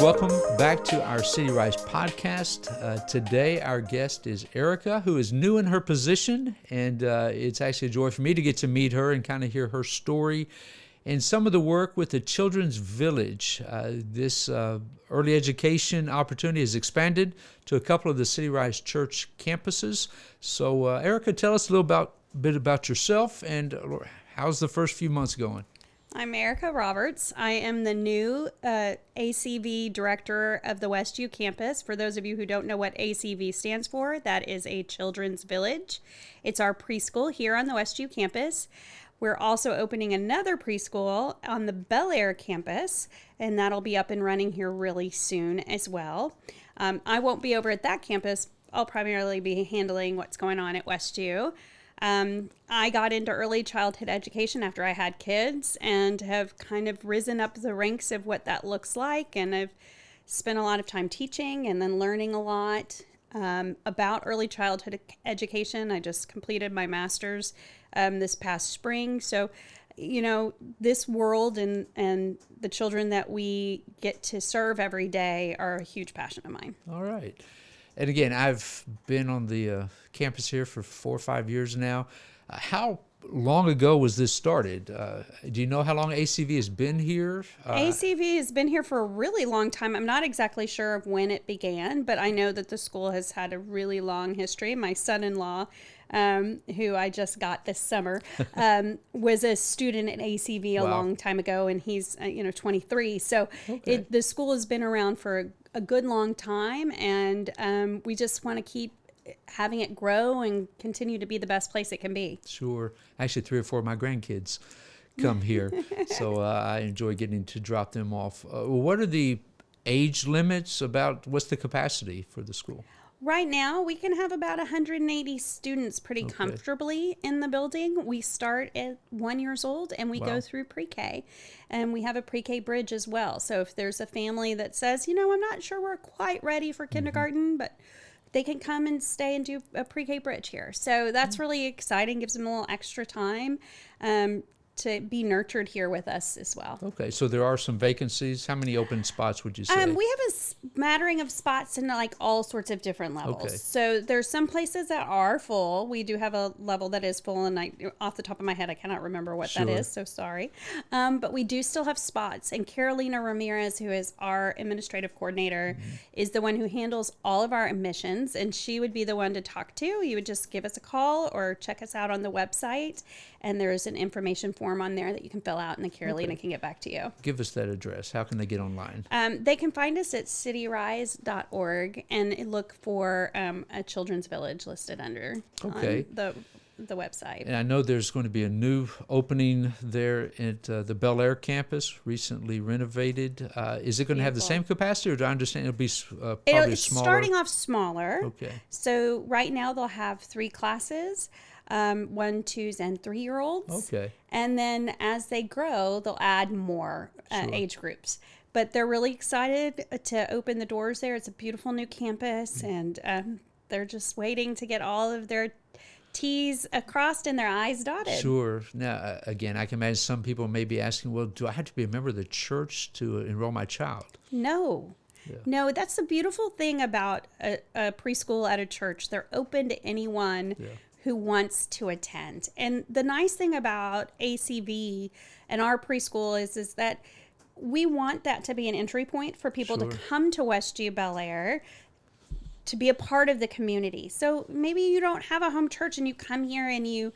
Welcome back to our CityRise podcast. Today, our guest is Erika, who is new in her position, and it's actually a joy for me to get to meet her and kind of hear her story and some of the work with the Children's Village. This early education opportunity has expanded to a couple of the CityRise Church campuses. So, Erika, tell us a little bit about yourself and how's the first few months going? I'm Erika Roberts. I am the new ACV director of the Westview campus. For those of you who don't know what ACV stands for, that is a Children's Village. It's our preschool here on the Westview campus. We're also opening another preschool on the Bel Air campus, and that'll be up and running here really soon as well. I won't be over at that campus. I'll primarily be handling what's going on at Westview. I got into early childhood education after I had kids and have kind of risen up the ranks of what that looks like. And I've spent a lot of time teaching and then learning a lot about early childhood education. I just completed my master's this past spring. So, you know, this world and the children that we get to serve every day are a huge passion of mine. All right. And again, I've been on the campus here for 4 or 5 years now. How long ago was this started? Do you know how long ACV has been here? ACV has been here for a really long time. I'm not exactly sure of when it began, but I know that the school has had a really long history. My son-in-law, who I just got this summer, was a student at ACV a long time ago, and he's 23. So the school has been around for a good long time, and we just want to keep having it grow and continue to be the best place it can be. Sure. Actually, 3 or 4 of my grandkids come here, so I enjoy getting to drop them off. What are the age limits what's the capacity for the school? Right now, we can have about 180 students pretty comfortably in the building. We start at 1 year old and we go through pre-K. And we have a pre-K bridge as well. So if there's a family that says, I'm not sure we're quite ready for kindergarten, but they can come and stay and do a pre-K bridge here. So that's really exciting, gives them a little extra time to be nurtured here with us as well. Okay, so there are some vacancies. How many open spots would you say? We have a smattering of spots in like all sorts of different levels. Okay. So there's some places that are full. We do have a level that is full, and off the top of my head, I cannot remember what that is, so sorry. But we do still have spots, and Carolina Ramirez, who is our administrative coordinator, is the one who handles all of our admissions, and she would be the one to talk to. You would just give us a call or check us out on the website, and there's an information form on there that you can fill out, and the Carolina can get back to you. Give us that address. How can they get online? They can find us at cityrise.org and look for a Children's Village listed under on the website. And I know there's going to be a new opening there at the Bel Air campus, recently renovated. Is it going to have the same capacity, or do I understand it'll be probably smaller? Starting off smaller. Okay. So right now they'll have 3 classes. 1, 2s, and 3-year-olds. Okay. And then as they grow, they'll add more age groups. But they're really excited to open the doors there. It's a beautiful new campus, and they're just waiting to get all of their T's crossed and their I's dotted. Sure. Now, again, I can imagine some people may be asking, well, do I have to be a member of the church to enroll my child? No. Yeah. No, that's the beautiful thing about a preschool at a church. They're open to anyone who wants to attend. And the nice thing about ACV and our preschool is that we want that to be an entry point for people to come to Westview Bel Air to be a part of the community. So maybe you don't have a home church and you come here and you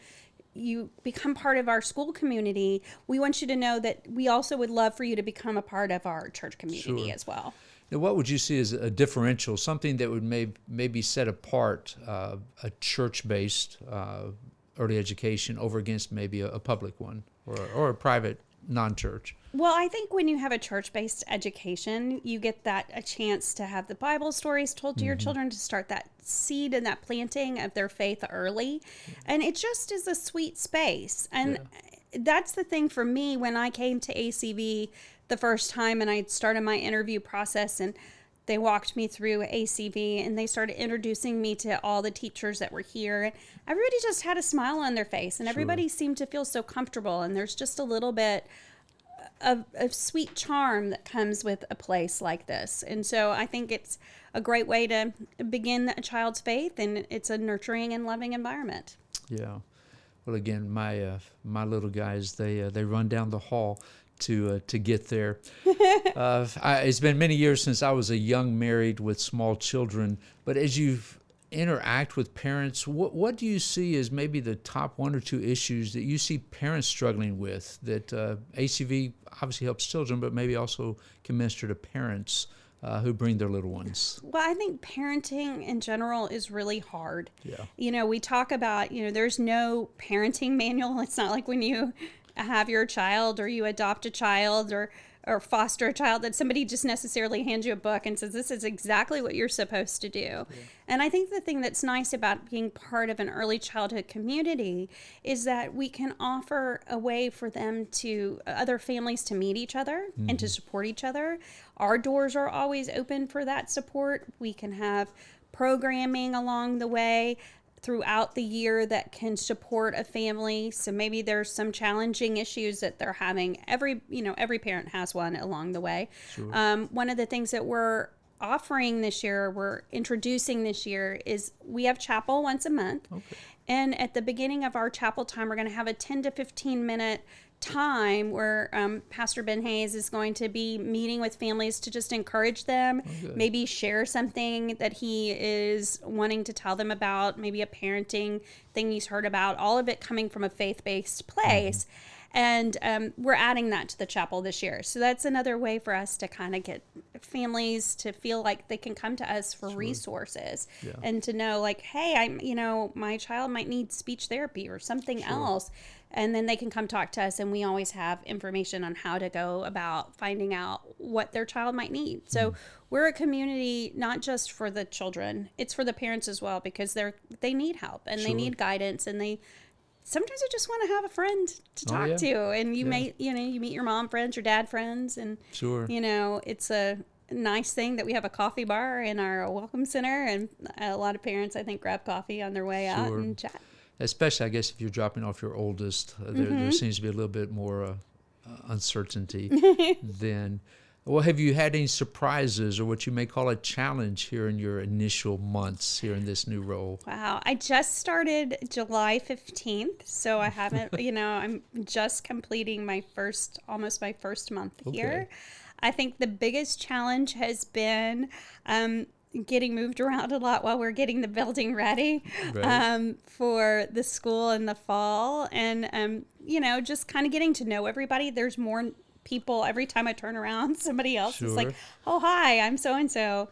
become part of our school community. We want you to know that we also would love for you to become a part of our church community as well. Now, what would you see as a differential, something that would maybe set apart a church-based early education over against maybe a public one or a private non-church? Well, I think when you have a church-based education, you get a chance to have the Bible stories told to your children, to start that seed and that planting of their faith early. And it just is a sweet space. And that's the thing for me when I came to ACV the first time and I started my interview process, and they walked me through ACV and they started introducing me to all the teachers that were here. And everybody just had a smile on their face, and everybody seemed to feel so comfortable. And there's just a little bit a sweet charm that comes with a place like this. And so I think it's a great way to begin a child's faith, and it's a nurturing and loving environment. Yeah. Well, again, my little guys, they run down the hall to get there. It's been many years since I was a young married with small children, but as you interact with parents, what do you see as maybe the top one or two issues that you see parents struggling with that ACV obviously helps children, but maybe also can minister to parents who bring their little ones? Well, I think parenting in general is really hard. Yeah. You know, we talk about, there's no parenting manual. It's not like when you have your child or you adopt a child or foster a child that somebody just necessarily hands you a book and says, this is exactly what you're supposed to do. Yeah. And I think the thing that's nice about being part of an early childhood community is that we can offer a way for them other families to meet each other and to support each other. Our doors are always open for that support. We can have programming along the way throughout the year that can support a family. So maybe there's some challenging issues that they're having. Every parent has one along the way. Sure. One of the things that we're introducing this year is we have chapel once a month. Okay. And at the beginning of our chapel time, we're going to have a 10 to 15 minute time where Pastor Ben Hayes is going to be meeting with families to just encourage them, maybe share something that he is wanting to tell them about, maybe a parenting thing he's heard about, all of it coming from a faith-based place. And we're adding that to the chapel this year. So that's another way for us to kind of get families to feel like they can come to us for resources and to know like, hey, my child might need speech therapy or something else. And then they can come talk to us, and we always have information on how to go about finding out what their child might need. So we're a community not just for the children, it's for the parents as well, because they need help and they need guidance, and sometimes they just want to have a friend to talk to. And you meet your mom friends, your dad friends, and it's a nice thing that we have a coffee bar in our welcome center, and a lot of parents, I think, grab coffee on their way out and chat. Especially, I guess, if you're dropping off your oldest, there seems to be a little bit more uncertainty then. Well, have you had any surprises or what you may call a challenge here in your initial months here in this new role? Wow. I just started July 15th, so I haven't, I'm just completing almost my first month here. I think the biggest challenge has been getting moved around a lot while we're getting the building ready for the school in the fall, and just kind of getting to know everybody. There's more people every time I turn around. Somebody else is like, oh, hi, I'm so and so.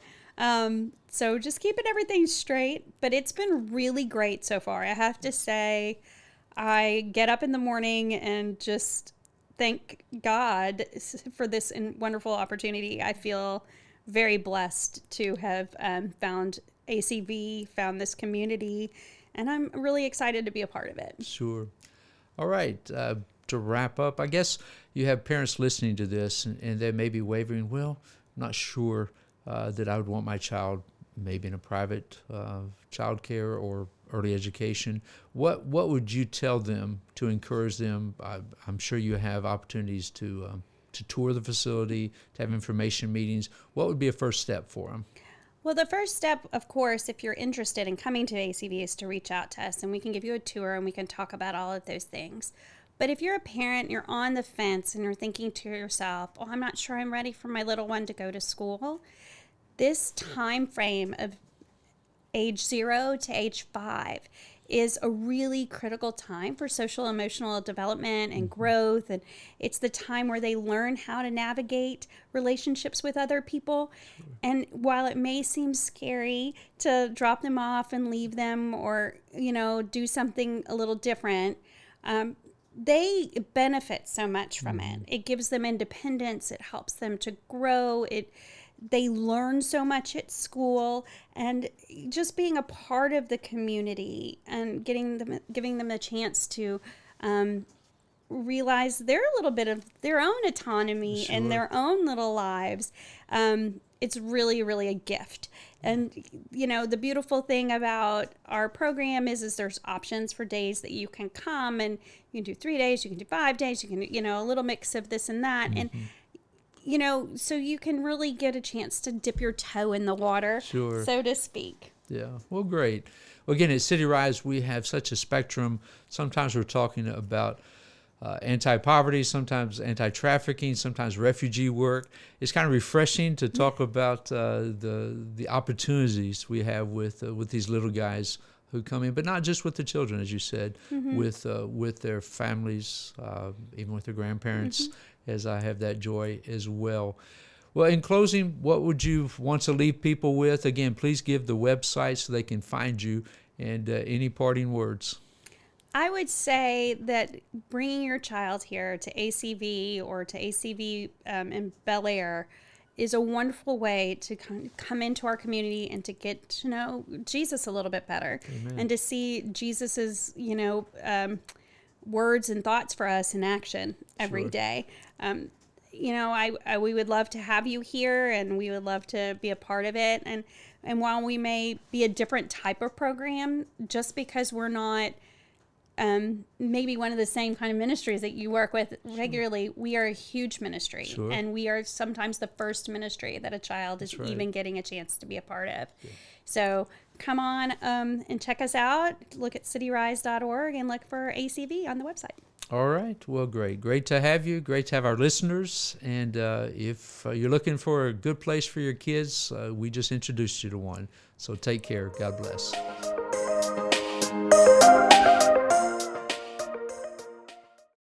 So just keeping everything straight, but it's been really great so far. I have to say, I get up in the morning and just thank God for this wonderful opportunity. I feel very blessed to have found ACV, found this community, and I'm really excited to be a part of it. Sure. All right. To wrap up, I guess you have parents listening to this, and they may be wavering, well, I'm not sure that I would want my child maybe in a private child care or early education. What would you tell them to encourage them? I'm sure you have opportunities to tour the facility, to have information meetings. What would be a first step for them? Well, the first step, of course, if you're interested in coming to ACV, is to reach out to us, and we can give you a tour and we can talk about all of those things. But if you're a parent, you're on the fence and you're thinking to yourself, oh, I'm not sure I'm ready for my little one to go to school, this time frame of age 0 to age 5 is a really critical time for social emotional development and growth. And it's the time where they learn how to navigate relationships with other people. And while it may seem scary to drop them off and leave them or, do something a little different, they benefit so much from it. It gives them independence. It helps them to grow. They learn so much at school, and just being a part of the community and giving them a chance to realize they're a little bit of their own autonomy and their own little lives it's really, really a gift. And, the beautiful thing about our program is there's options for days that you can come, and you can do 3 days, you can do 5 days, you can, a little mix of this and that. And, so you can really get a chance to dip your toe in the water, Sure. so to speak. Yeah, well, great. Well, again, at CityRise, we have such a spectrum. Sometimes we're talking about anti-poverty, sometimes anti-trafficking, sometimes refugee work. It's kind of refreshing to talk about the opportunities we have with these little guys who come in, but not just with the children, as you said, with their families, even with their grandparents, as I have that joy as well. Well, in closing, what would you want to leave people with? Again, please give the website so they can find you, and any parting words. I would say that bringing your child here to ACV or to ACV in Bel Air is a wonderful way to come into our community and to get to know Jesus a little bit better. Amen. And to see Jesus's, words and thoughts for us in action every Sure. day. We would love to have you here, and we would love to be a part of it. And while we may be a different type of program, just because we're not maybe one of the same kind of ministries that you work with regularly, we are a huge ministry. Sure. And we are sometimes the first ministry that a child is right. even getting a chance to be a part of. Yeah. So come on and check us out. Look at cityrise.org and look for ACV on the website. All right. Well, great. Great to have you. Great to have our listeners. And if you're looking for a good place for your kids, we just introduced you to one. So take care. God bless.